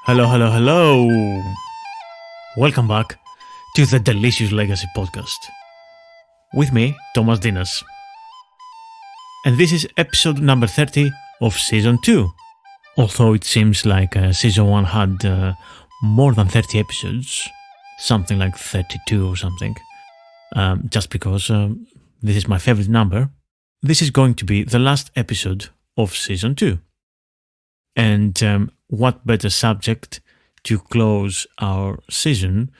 Hello, hello, hello. Welcome back to the Delicious Legacy podcast. With me, Thomas Dinas. And this is episode number 30 of season 2. Although it seems like season 1 had more than 30 episodes, something like 32 or something, just because this is my favorite number. This is going to be the last episode of season 2. And what better subject to close our season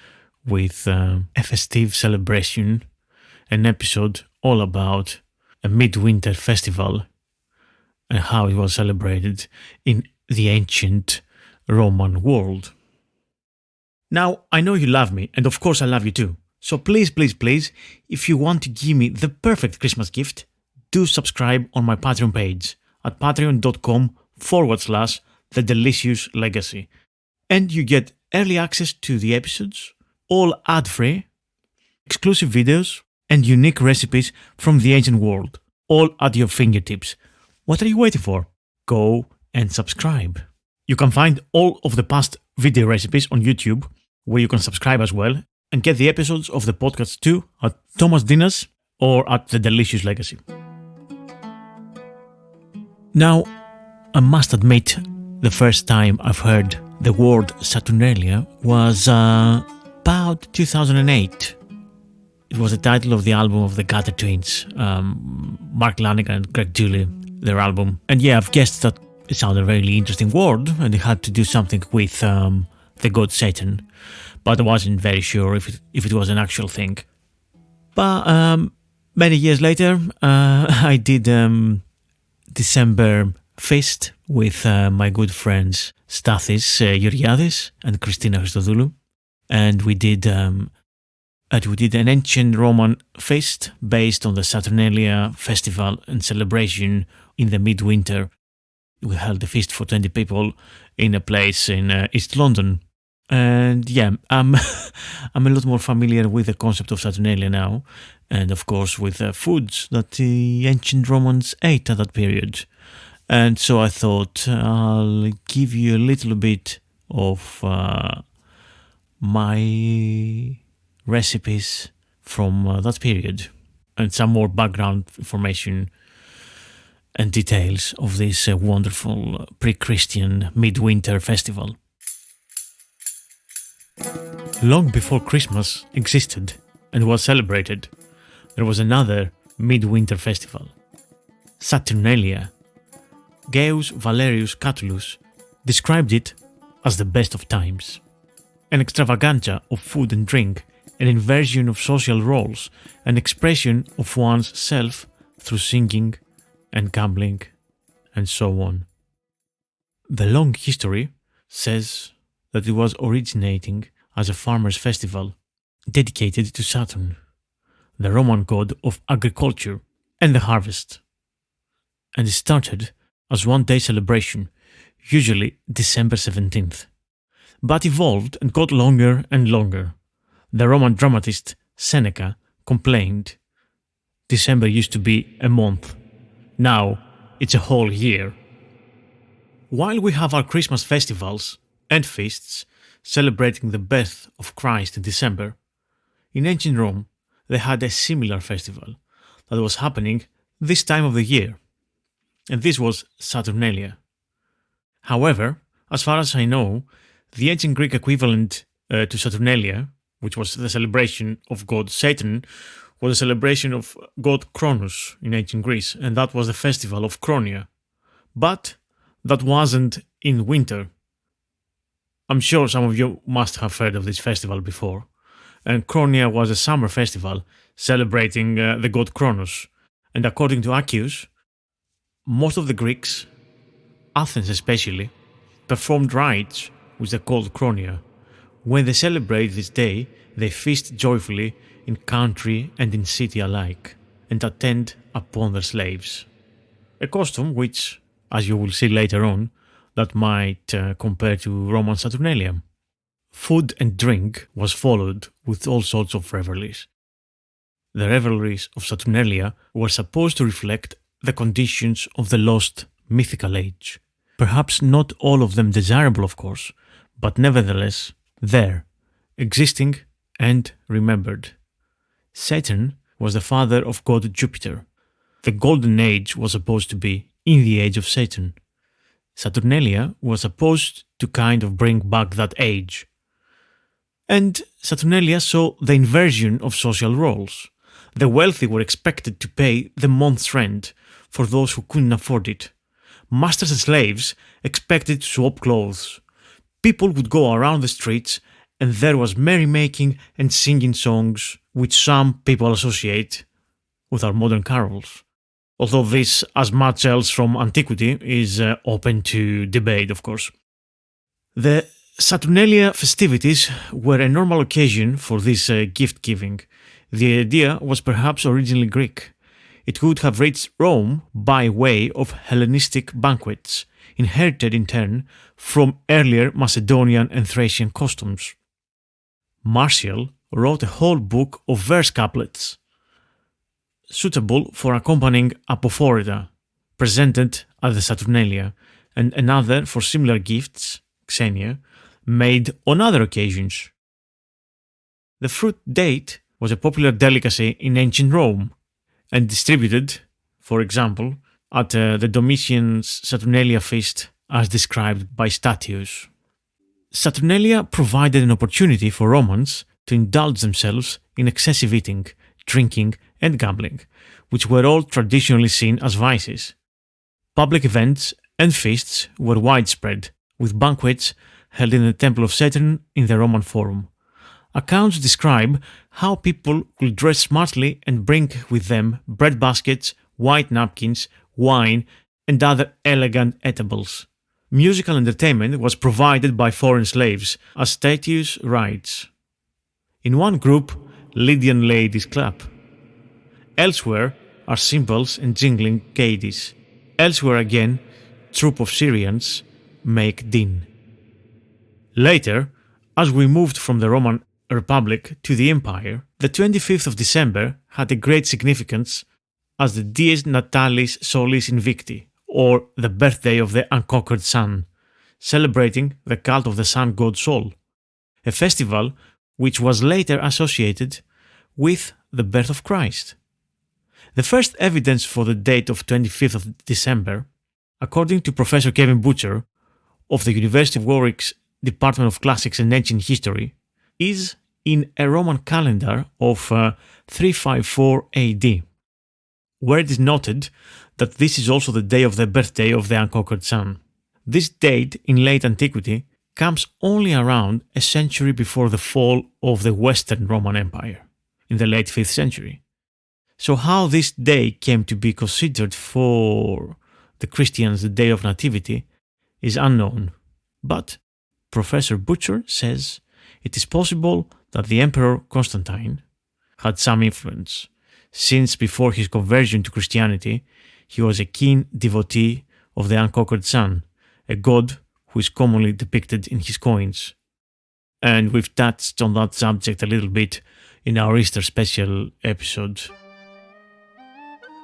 with a festive celebration, an episode all about a midwinter festival and how it was celebrated in the ancient Roman world. Now, I know you love me, and of course I love you too. So please, if you want to give me the perfect Christmas gift, do subscribe on my Patreon page at patreon.com/The Delicious Legacy. And you get early access to the episodes, all ad-free, exclusive videos, and unique recipes from the ancient world, all at your fingertips. What are you waiting for? Go and subscribe. You can find all of the past video recipes on YouTube, where you can subscribe as well, and get the episodes of the podcast too at Thomas Dinas or at The Delicious Legacy. Now, I must admit, the first time I've heard the word Saturnalia was about 2008. It was the title of the album of the Gutter Twins, Mark Lanegan and Greg Julie, their album. And yeah, I've guessed that it sounded a really interesting word and it had to do something with the god Saturn. But I wasn't very sure if it was an actual thing. But many years later, I did December Feast with my good friends Stathis Georgiadis and Christina Christodoulou, and we did an ancient Roman feast based on the Saturnalia festival and celebration in the midwinter. We held a feast for 20 people in a place in East London, and yeah, I'm a lot more familiar with the concept of Saturnalia now, and of course with the foods that the ancient Romans ate at that period. And so I thought I'll give you a little bit of my recipes from that period and some more background information and details of this wonderful pre-Christian midwinter festival. Long before Christmas existed and was celebrated, there was another midwinter festival, Saturnalia. Gaius Valerius Catullus described it as the best of times, an extravaganza of food and drink, an inversion of social roles, an expression of one's self through singing and gambling, and so on. The long history says that it was originating as a farmers' festival dedicated to Saturn, the Roman god of agriculture and the harvest, and it started as one-day celebration, usually December 17th, but evolved and got longer and longer. The Roman dramatist Seneca complained, December used to be a month, now it's a whole year. While we have our Christmas festivals and feasts celebrating the birth of Christ in December, in ancient Rome they had a similar festival that was happening this time of the year, and this was Saturnalia. However, as far as I know, the ancient Greek equivalent to Saturnalia, which was the celebration of god Saturn, was a celebration of god Kronos in ancient Greece, and that was the festival of Chronia. But that wasn't in winter. I'm sure some of you must have heard of this festival before, and Chronia was a summer festival celebrating the god Kronos, and according to Gaius, most of the Greeks, Athens especially, performed rites which are called Chronia. When they celebrate this day, they feast joyfully in country and in city alike, and attend upon their slaves. A custom which, as you will see later on, that might compare to Roman Saturnalia. Food and drink was followed with all sorts of revelries. The revelries of Saturnalia were supposed to reflect the conditions of the lost mythical age. Perhaps not all of them desirable, of course, but nevertheless there, existing and remembered. Saturn was the father of god Jupiter. The golden age was supposed to be in the age of Saturn. Saturnalia was supposed to kind of bring back that age. And Saturnalia saw the inversion of social roles. The wealthy were expected to pay the month's rent for those who couldn't afford it. Masters and slaves expected to swap clothes. People would go around the streets and there was merrymaking and singing songs which some people associate with our modern carols. Although this, as much else from antiquity, is open to debate, of course. The Saturnalia festivities were a normal occasion for this gift-giving. The idea was perhaps originally Greek. It would have reached Rome by way of Hellenistic banquets, inherited in turn from earlier Macedonian and Thracian customs. Martial wrote a whole book of verse couplets, suitable for accompanying apophoreta, presented at the Saturnalia, and another for similar gifts, xenia, made on other occasions. The fruit date was a popular delicacy in ancient Rome, and distributed, for example, at the Domitian's Saturnalia Feast as described by Statius. Saturnalia provided an opportunity for Romans to indulge themselves in excessive eating, drinking, and gambling, which were all traditionally seen as vices. Public events and feasts were widespread, with banquets held in the Temple of Saturn in the Roman Forum. Accounts describe how people could dress smartly and bring with them bread baskets, white napkins, wine, and other elegant eatables. Musical entertainment was provided by foreign slaves, as Statius writes. In one group, Lydian ladies clap. Elsewhere are cymbals and jingling gaities. Elsewhere again, troop of Syrians make din. Later, as we moved from the Roman Republic to the Empire, the 25th of December had a great significance as the Dies Natalis Solis Invicti, or the birthday of the unconquered sun, celebrating the cult of the sun god Sol, a festival which was later associated with the birth of Christ. The first evidence for the date of 25th of December, according to Professor Kevin Butcher of the University of Warwick's Department of Classics and Ancient History, is in a Roman calendar of 354 AD, where it is noted that this is also the day of the birthday of the unconquered sun. This date in late antiquity comes only around a century before the fall of the Western Roman Empire, in the late 5th century. So how this day came to be considered for the Christians the day of Nativity is unknown, but Professor Butcher says it is possible that the Emperor Constantine had some influence, since before his conversion to Christianity he was a keen devotee of the unconquered sun, a god who is commonly depicted in his coins. And we've touched on that subject a little bit in our Easter special episode.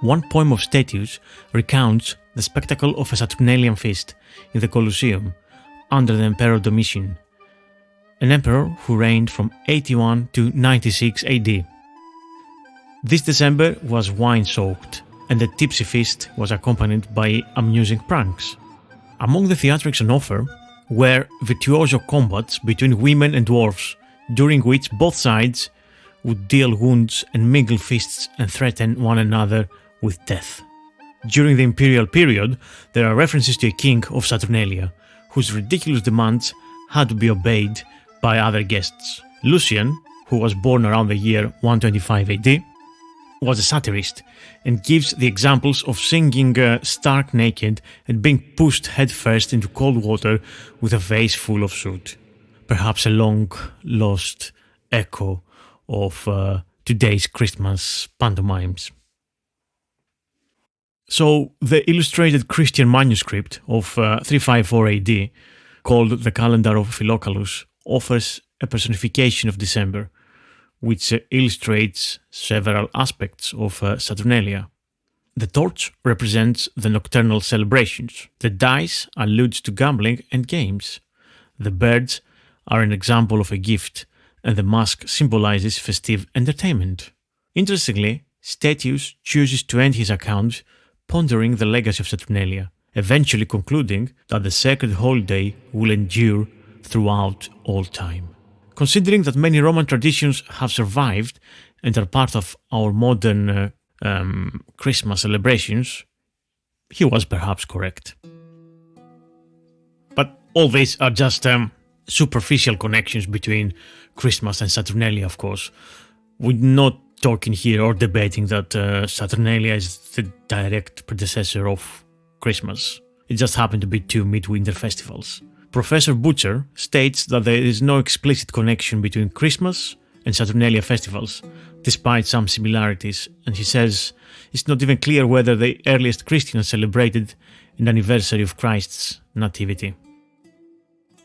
One poem of Statius recounts the spectacle of a Saturnalian feast in the Colosseum under the Emperor Domitian, an emperor who reigned from 81 to 96 AD. This December was wine-soaked, and the tipsy feast was accompanied by amusing pranks. Among the theatrics on offer were virtuoso combats between women and dwarfs, during which both sides would deal wounds and mingle fists and threaten one another with death. During the imperial period, there are references to a king of Saturnalia, whose ridiculous demands had to be obeyed by other guests. Lucian, who was born around the year 125 AD, was a satirist and gives the examples of singing stark naked and being pushed headfirst into cold water with a vase full of soot. Perhaps a long-lost echo of today's Christmas pantomimes. So, the illustrated Christian manuscript of 354 AD, called the Calendar of Philocalus, offers a personification of December, which illustrates several aspects of Saturnalia. The torch represents the nocturnal celebrations. The dice alludes to gambling and games. The birds are an example of a gift, and the mask symbolizes festive entertainment. Interestingly, Statius chooses to end his account pondering the legacy of Saturnalia, eventually concluding that the sacred holiday will endure throughout all time. Considering that many Roman traditions have survived and are part of our modern Christmas celebrations, he was perhaps correct. But all these are just superficial connections between Christmas and Saturnalia, of course. We're not talking here or debating that Saturnalia is the direct predecessor of Christmas. It just happened to be two midwinter festivals. Professor Butcher states that there is no explicit connection between Christmas and Saturnalia festivals, despite some similarities, and he says it's not even clear whether the earliest Christians celebrated an anniversary of Christ's nativity.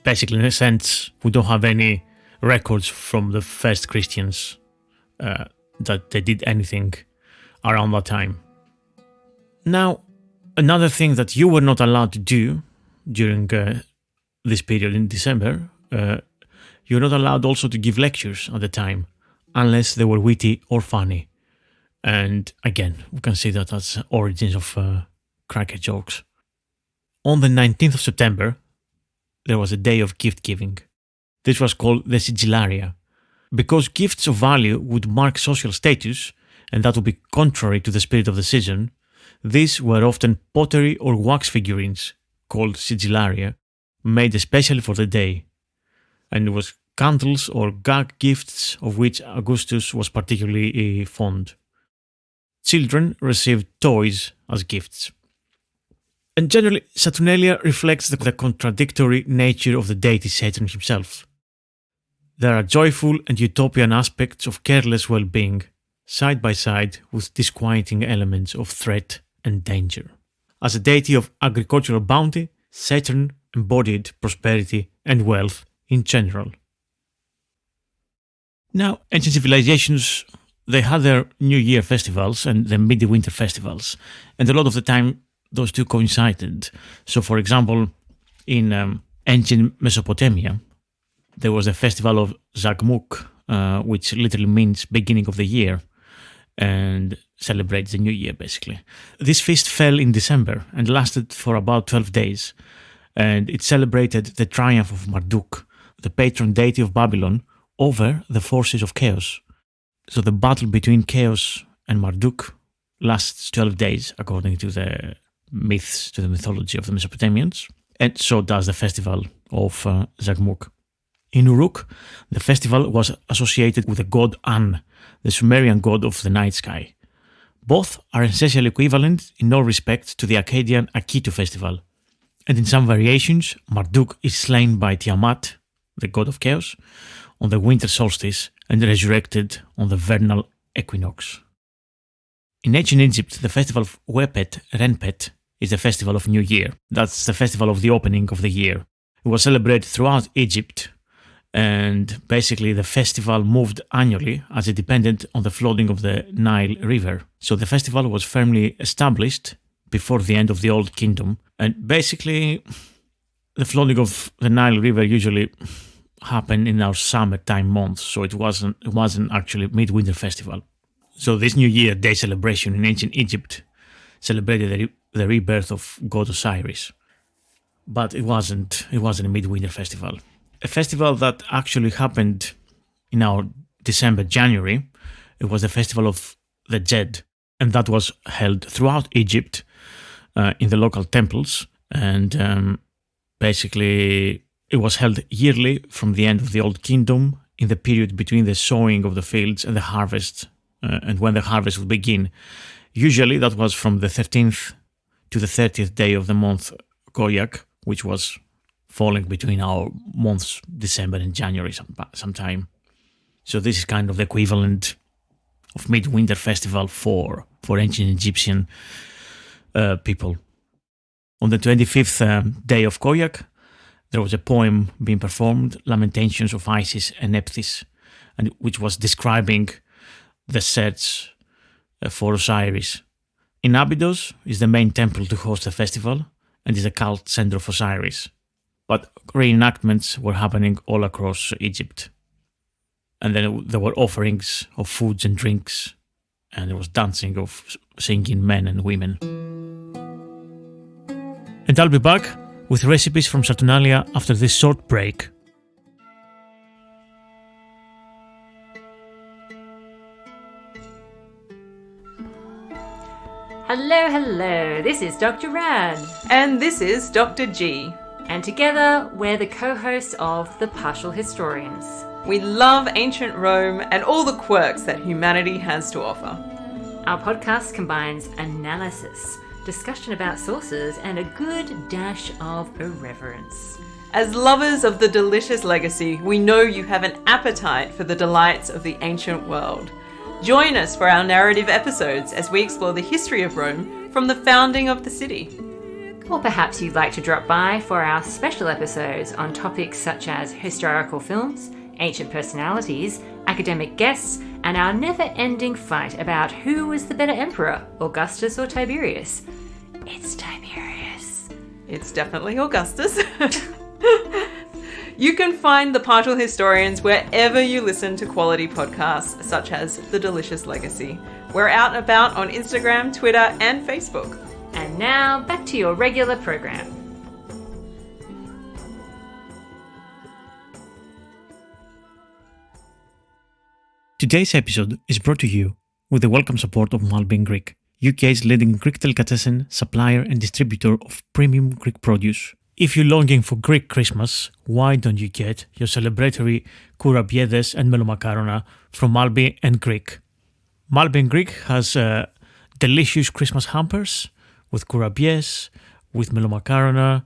Basically, in a sense, we don't have any records from the first Christians that they did anything around that time. Now, another thing that you were not allowed to do during this period in December, you're not allowed also to give lectures at the time, unless they were witty or funny. And again, we can see that as origins of cracker jokes. On the 19th of September, there was a day of gift giving. This was called the Sigillaria. Because gifts of value would mark social status, and that would be contrary to the spirit of the season, these were often pottery or wax figurines, called Sigillaria, made especially for the day. And it was candles or gag gifts of which Augustus was particularly fond. Children received toys as gifts. And generally, Saturnalia reflects the contradictory nature of the deity Saturn himself. There are joyful and utopian aspects of careless well-being, side by side with disquieting elements of threat and danger. As a deity of agricultural bounty, Saturn embodied prosperity and wealth in general. Now, ancient civilizations, they had their New Year festivals and the midwinter festivals, and a lot of the time those two coincided. So, for example, in ancient Mesopotamia, there was a festival of Zagmuk, which literally means beginning of the year, and celebrates the new year, basically. This feast fell in December and lasted for about 12 days, and it celebrated the triumph of Marduk, the patron deity of Babylon, over the forces of chaos. So the battle between chaos and Marduk lasts 12 days, according to the myths, to the mythology of the Mesopotamians, and so does the festival of Zagmuk. In Uruk, the festival was associated with the god An, the Sumerian god of the night sky. Both are essentially equivalent in all respects to the Akkadian Akitu festival, and in some variations, Marduk is slain by Tiamat, the god of chaos, on the winter solstice and resurrected on the vernal equinox. In ancient Egypt, the festival of Wepet, Renpet, is the festival of New Year. That's the festival of the opening of the year. It was celebrated throughout Egypt, and basically the festival moved annually as it depended on the flooding of the Nile River. So the festival was firmly established before the end of the Old Kingdom, and basically the flooding of the Nile River usually happened in our summertime months, so it wasn't actually a midwinter festival. So this New Year Day celebration in ancient Egypt celebrated the rebirth of god Osiris, but it wasn't a midwinter festival. A festival that actually happened in our December-January, it was the festival of the Djed, and that was held throughout Egypt in the local temples, and basically it was held yearly from the end of the Old Kingdom in the period between the sowing of the fields and the harvest, and when the harvest would begin. Usually that was from the 13th to the 30th day of the month Koyak, which was falling between our months December and January sometime. So this is kind of the equivalent of midwinter festival for ancient Egyptian people. On the 25th day of Koyak, there was a poem being performed, Lamentations of Isis and Nephthys, and which was describing the search for Osiris. In Abydos is the main temple to host the festival and is a cult center of Osiris. But reenactments were happening all across Egypt. And then there were offerings of foods and drinks, and there was dancing of singing men and women. And I'll be back with recipes from Saturnalia after this short break. Hello, hello, this is Dr. Ran. And this is Dr. G. And together, we're the co-hosts of The Partial Historians. We love ancient Rome and all the quirks that humanity has to offer. Our podcast combines analysis, discussion about sources, and a good dash of irreverence. As lovers of the delicious legacy, we know you have an appetite for the delights of the ancient world. Join us for our narrative episodes as we explore the history of Rome from the founding of the city. Or perhaps you'd like to drop by for our special episodes on topics such as historical films, ancient personalities, academic guests, and our never-ending fight about who was the better emperor, Augustus or Tiberius. It's Tiberius. It's definitely Augustus. You can find The Partial Historians wherever you listen to quality podcasts such as The Delicious Legacy. We're out and about on Instagram, Twitter, and Facebook. And now, back to your regular program. Today's episode is brought to you with the welcome support of Malbin Greek, UK's leading Greek delicatessen supplier and distributor of premium Greek produce. If you're longing for Greek Christmas, why don't you get your celebratory kourabiedes and melomakarona from Malbin and Greek? Malbin Greek has delicious Christmas hampers with kourabies, with melomakarona,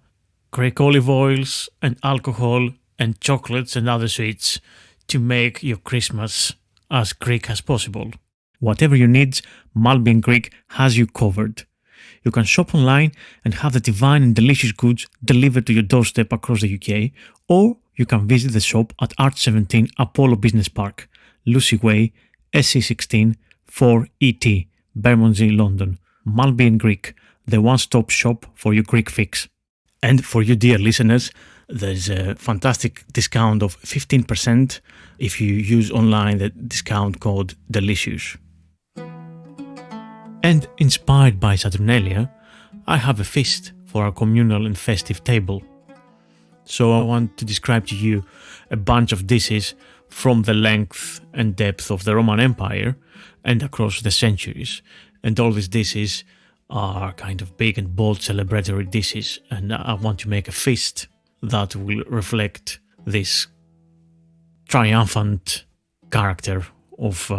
Greek olive oils and alcohol and chocolates and other sweets to make your Christmas as Greek as possible. Whatever your needs, Malbin Greek has you covered. You can shop online and have the divine and delicious goods delivered to your doorstep across the UK, or you can visit the shop at Arch 17 Apollo Business Park, Lucy Way, SC16 4ET, Bermondsey, London. Malbin Greek, the one-stop shop for your Greek fix. And for you dear listeners, there's a fantastic discount of 15% if you use online the discount code DELICIOUS. And inspired by Saturnalia, I have a feast for our communal and festive table. So I want to describe to you a bunch of dishes from the length and depth of the Roman Empire and across the centuries. And all these dishes are kind of big and bold celebratory dishes, and I want to make a feast that will reflect this triumphant character of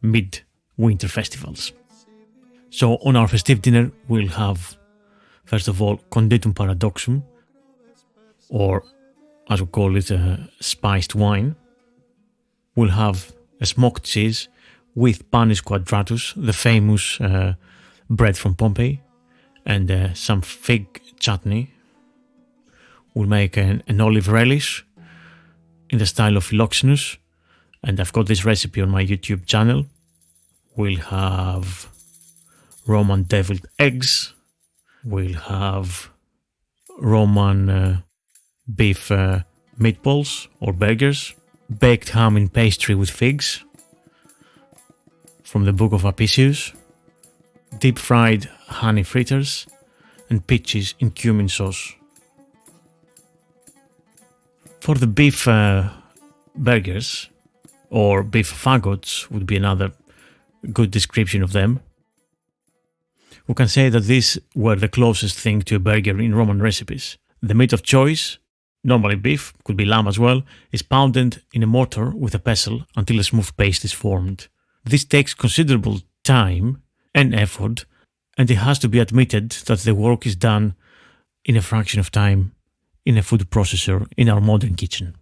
mid-winter festivals. So on our festive dinner we'll have, first of all, conditum paradoxum, or as we call it, spiced wine. We'll have a smoked cheese with panis quadratus, the famous bread from Pompeii, and some fig chutney. We'll make an olive relish in the style of Philoxenus, and I've got this recipe on my YouTube channel. We'll have Roman deviled eggs. We'll have Roman beef meatballs or burgers, baked ham in pastry with figs from the Book of Apicius, deep fried honey fritters, and peaches in cumin sauce. For the beef burgers, or beef fagots would be another good description of them, we can say that these were the closest thing to a burger in Roman recipes. The meat of choice, normally beef, could be lamb as well, is pounded in a mortar with a pestle until a smooth paste is formed. This takes considerable time and effort, and it has to be admitted that the work is done in a fraction of time in a food processor in our modern kitchen.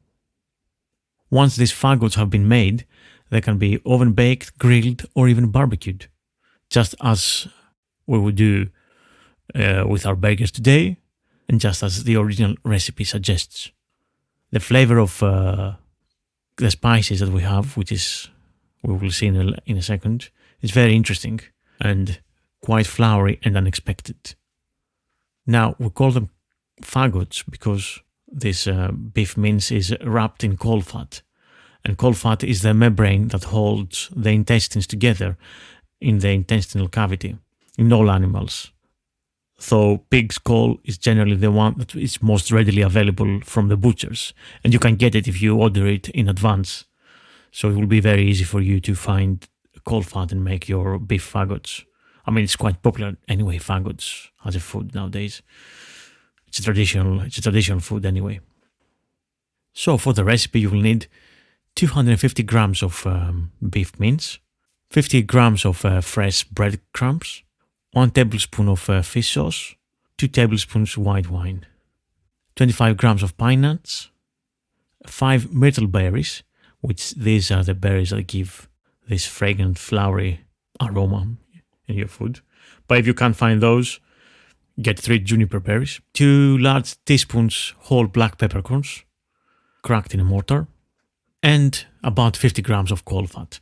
Once these fagots have been made, they can be oven baked, grilled, or even barbecued, just as we would do with our burgers today, and just as the original recipe suggests. The flavor of the spices that we have, which is we will see in a second, is very interesting and quite flowery and unexpected. Now, we call them fagots because this beef mince is wrapped in caul fat. And caul fat is the membrane that holds the intestines together in the intestinal cavity in all animals. So pig's caul is generally the one that is most readily available from the butchers, and you can get it if you order it in advance. So it will be very easy for you to find caul fat and make your beef fagots. I mean, it's quite popular anyway, fagots as a food nowadays. It's a traditional food anyway. So for the recipe, you will need 250 grams of beef mince, 50 grams of fresh breadcrumbs, 1 tablespoon of fish sauce, 2 tablespoons white wine, 25 grams of pine nuts, 5 myrtle berries, which these are the berries that give this fragrant, flowery aroma in your food. But if you can't find those, get 3 juniper berries, 2 large teaspoons whole black peppercorns, cracked in a mortar, and about 50 grams of caul fat.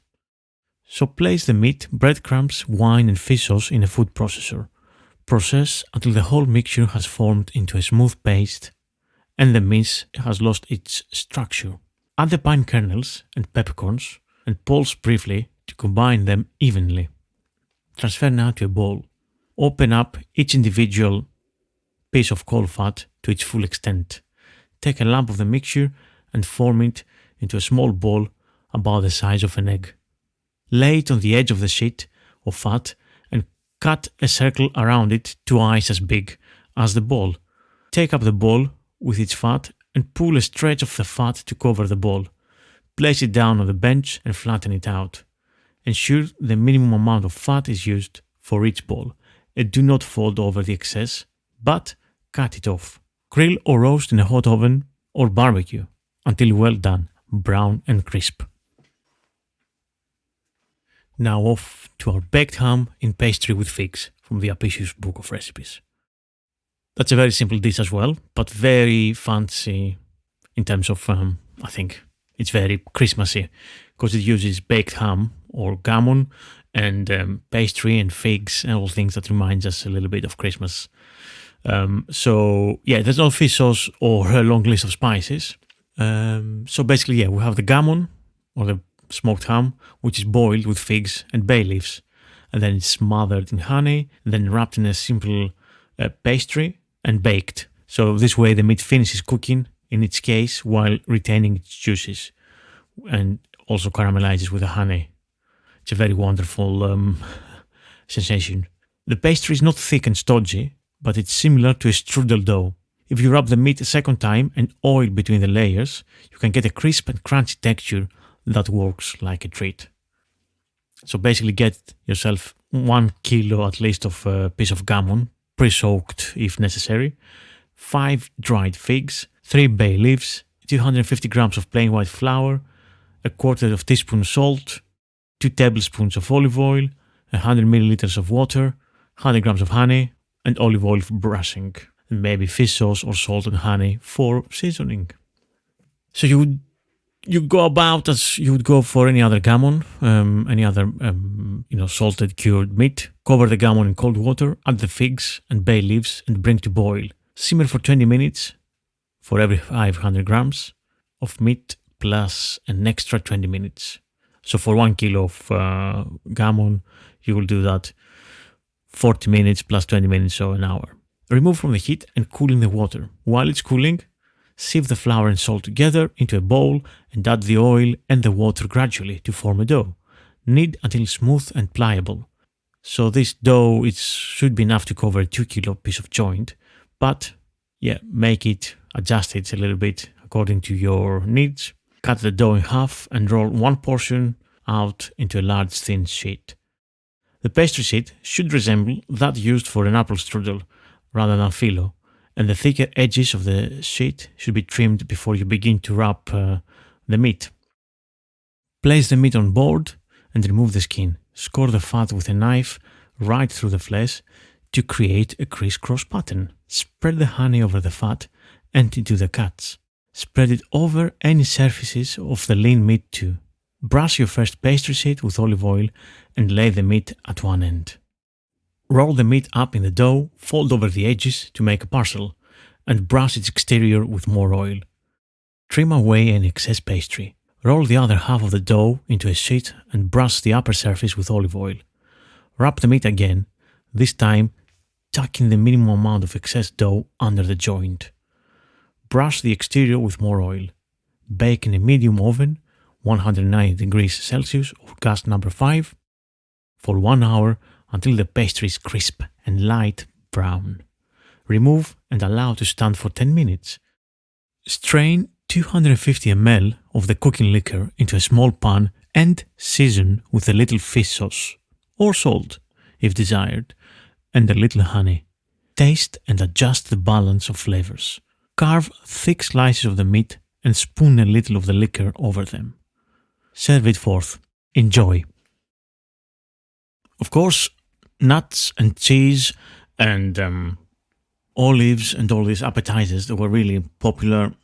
So place the meat, breadcrumbs, wine and fish sauce in a food processor. Process until the whole mixture has formed into a smooth paste and the mince has lost its structure. Add the pine kernels and peppercorns and pulse briefly to combine them evenly. Transfer now to a bowl. Open up each individual piece of caul fat to its full extent. Take a lump of the mixture and form it into a small ball about the size of an egg. Lay it on the edge of the sheet of fat and cut a circle around it twice as big as the ball. Take up the ball with its fat and pull a stretch of the fat to cover the ball. Place it down on the bench and flatten it out. Ensure the minimum amount of fat is used for each ball and do not fold over the excess, but cut it off. Grill or roast in a hot oven or barbecue until well done, brown and crisp. Now off to our baked ham in pastry with figs from the Apicius Book of Recipes. That's a very simple dish as well, but very fancy in terms of, I think it's very Christmassy because it uses baked ham or gammon and pastry and figs and all things that reminds us a little bit of Christmas. So yeah, there's no fish sauce or a long list of spices. So basically, yeah, we have the gammon or the smoked ham, which is boiled with figs and bay leaves, and then it's smothered in honey, then wrapped in a simple pastry and baked. So this way the meat finishes cooking in its case while retaining its juices and also caramelizes with the honey. It's a very wonderful sensation. The pastry is not thick and stodgy, but it's similar to a strudel dough. If you rub the meat a second time and oil between the layers, you can get a crisp and crunchy texture that works like a treat. So basically get yourself 1 kilo at least of a piece of gammon, pre-soaked if necessary, 5 dried figs, 3 bay leaves, 250 grams of plain white flour, a quarter of teaspoon salt, 2 tablespoons of olive oil, 100 milliliters of water, 100 grams of honey, and olive oil for brushing, and maybe fish sauce or salt and honey for seasoning. So you go about as you would go for any other gammon, any other salted cured meat. Cover the gammon in cold water, add the figs and bay leaves and bring to boil. Simmer for 20 minutes for every 500 grams of meat plus an extra 20 minutes. So for 1 kilo of gammon, you will do that 40 minutes plus 20 minutes, so an hour. Remove from the heat and cool in the water. While it's cooling, sieve the flour and salt together into a bowl and add the oil and the water gradually to form a dough. Knead until smooth and pliable. So this dough should be enough to cover a 2 kilo piece of joint, but yeah, adjust it a little bit according to your needs. Cut the dough in half and roll one portion out into a large thin sheet. The pastry sheet should resemble that used for an apple strudel rather than filo, and the thicker edges of the sheet should be trimmed before you begin to wrap the meat. Place the meat on board and remove the skin. Score the fat with a knife right through the flesh to create a crisscross pattern. Spread the honey over the fat and into the cuts. Spread it over any surfaces of the lean meat too. Brush your first pastry sheet with olive oil and lay the meat at one end. Roll the meat up in the dough, fold over the edges to make a parcel, and brush its exterior with more oil. Trim away any excess pastry. Roll the other half of the dough into a sheet and brush the upper surface with olive oil. Wrap the meat again, this time tucking the minimum amount of excess dough under the joint. Brush the exterior with more oil. Bake in a medium oven, 190 degrees Celsius or gas number 5, for 1 hour until the pastry is crisp and light brown. Remove and allow to stand for 10 minutes. Strain 250 ml of the cooking liquor into a small pan and season with a little fish sauce or salt if desired and a little honey. Taste and adjust the balance of flavors. Carve thick slices of the meat and spoon a little of the liquor over them. Serve it forth. Enjoy. Of course, nuts and cheese and olives and all these appetizers that were really popular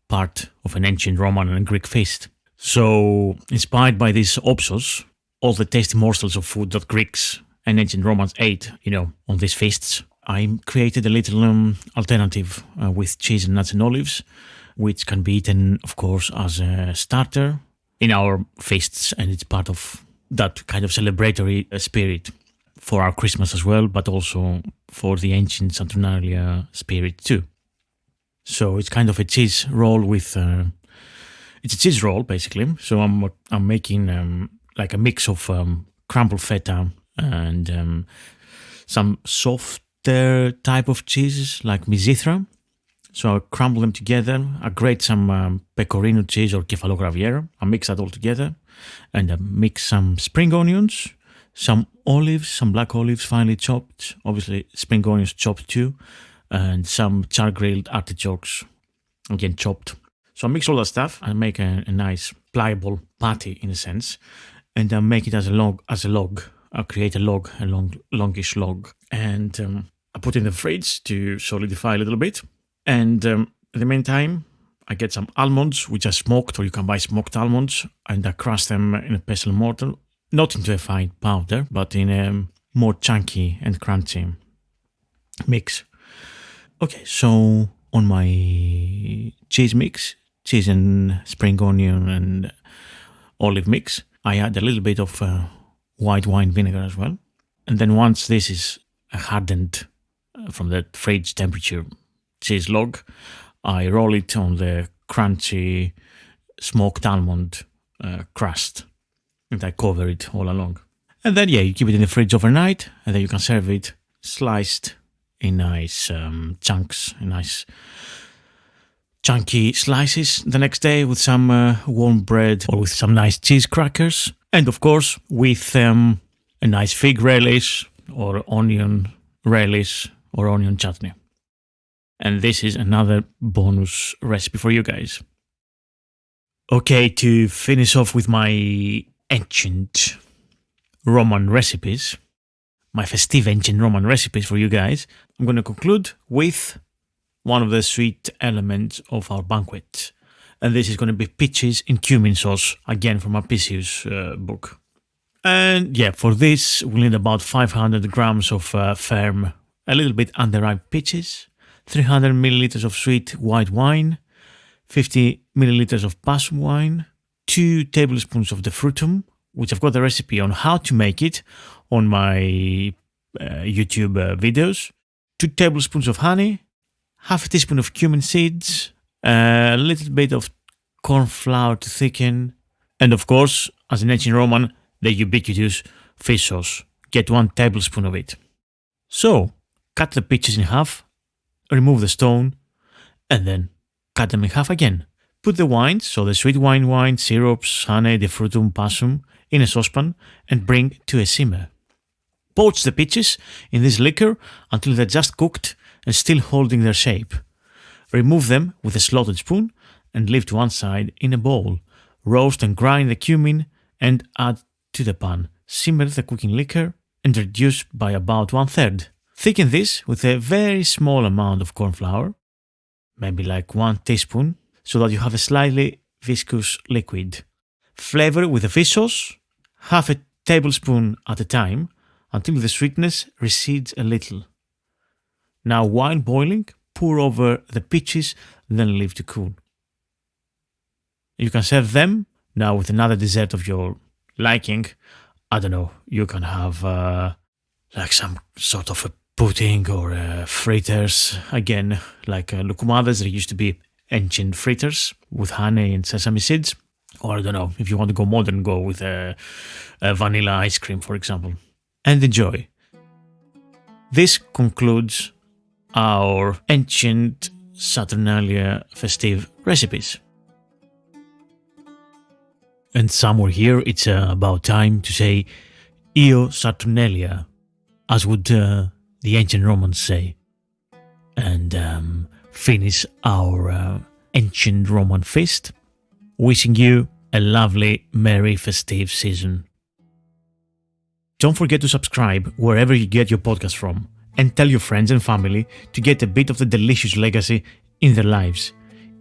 part of an ancient Roman and Greek feast. So, inspired by these opsos, all the tasty morsels of food that Greeks and ancient Romans ate, on these feasts, I created a little alternative with cheese and nuts and olives, which can be eaten, of course, as a starter in our feasts, and it's part of that kind of celebratory spirit for our Christmas as well, but also for the ancient Saturnalia spirit too. So it's kind of a cheese roll with it's a cheese roll basically. So I'm making like a mix of crumbled feta and some softer type of cheeses like Mizithra. So I crumble them together. I grate some pecorino cheese or kefalograviera. I mix that all together, and I mix some spring onions, some olives, some black olives finely chopped. Obviously, spring onions chopped too. And some char-grilled artichokes, again chopped. So I mix all that stuff and make a nice pliable patty in a sense, and I make it as a log. I create a longish log, and I put it in the fridge to solidify a little bit. And in the meantime, I get some almonds, which are smoked, or you can buy smoked almonds, and I crush them in a pestle mortar, not into a fine powder, but in a more chunky and crunchy mix. Okay, so on my cheese mix, cheese and spring onion and olive mix, I add a little bit of white wine vinegar as well. And then once this is hardened from the fridge temperature cheese log, I roll it on the crunchy smoked almond crust, and I cover it all along. And then, you keep it in the fridge overnight, and then you can serve it sliced in nice chunks, in nice chunky slices the next day with some warm bread or with some nice cheese crackers. And of course, with a nice fig relish or onion relish or onion chutney. And this is another bonus recipe for you guys. Okay, to finish off with my ancient Roman recipes, my festive ancient Roman recipes for you guys, I'm going to conclude with one of the sweet elements of our banquet. And this is going to be peaches in cumin sauce, again from Apicius' book. And for this, we'll need about 500 grams of firm, a little bit underripe peaches, 300 milliliters of sweet white wine, 50 milliliters of passum wine, 2 tablespoons of the frutum, which I've got the recipe on how to make it on my YouTube videos, 2 tablespoons of honey, half a teaspoon of cumin seeds, a little bit of corn flour to thicken, and of course, as an ancient Roman, the ubiquitous fish sauce. Get 1 tablespoon of it. So, cut the peaches in half, remove the stone, and then cut them in half again. Put the wines, so the sweet wine, syrups, honey, the frutum, passum, in a saucepan and bring to a simmer. Poach the peaches in this liquor until they're just cooked and still holding their shape. Remove them with a slotted spoon and leave to one side in a bowl. Roast and grind the cumin and add to the pan. Simmer the cooking liquor and reduce by about 1/3. Thicken this with a very small amount of corn flour, maybe like 1 teaspoon, so that you have a slightly viscous liquid. Flavor with the fish sauce, half a tablespoon at a time, until the sweetness recedes a little. Now, while boiling, pour over the peaches, then leave to cool. You can serve them now with another dessert of your liking. I don't know, you can have like some sort of a pudding or fritters. Again, like lucumadas, there used to be ancient fritters with honey and sesame seeds. Or I don't know, if you want to go modern, go with a vanilla ice cream, for example. And enjoy. This concludes our ancient Saturnalia festive recipes. And somewhere here, it's about time to say Io Saturnalia, as would the ancient Romans say, and finish our ancient Roman feast, wishing you a lovely, merry, festive season. Don't forget to subscribe wherever you get your podcast from, and tell your friends and family to get a bit of the delicious legacy in their lives.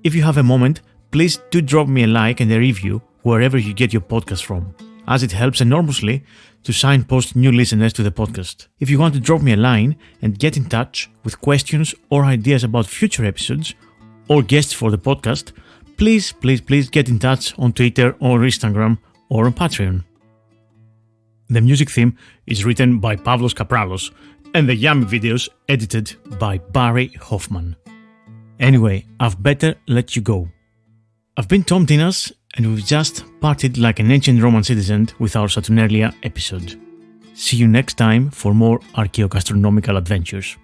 If you have a moment, please do drop me a like and a review wherever you get your podcast from, as it helps enormously to signpost new listeners to the podcast. If you want to drop me a line and get in touch with questions or ideas about future episodes or guests for the podcast, please get in touch on Twitter or Instagram or on Patreon. The music theme is written by Pavlos Kapralos and the yummy videos edited by Barry Hoffman. Anyway, I've better let you go. I've been Thom Dinas, and we've just partied like an ancient Roman citizen with our Saturnalia episode. See you next time for more archaeogastronomical adventures.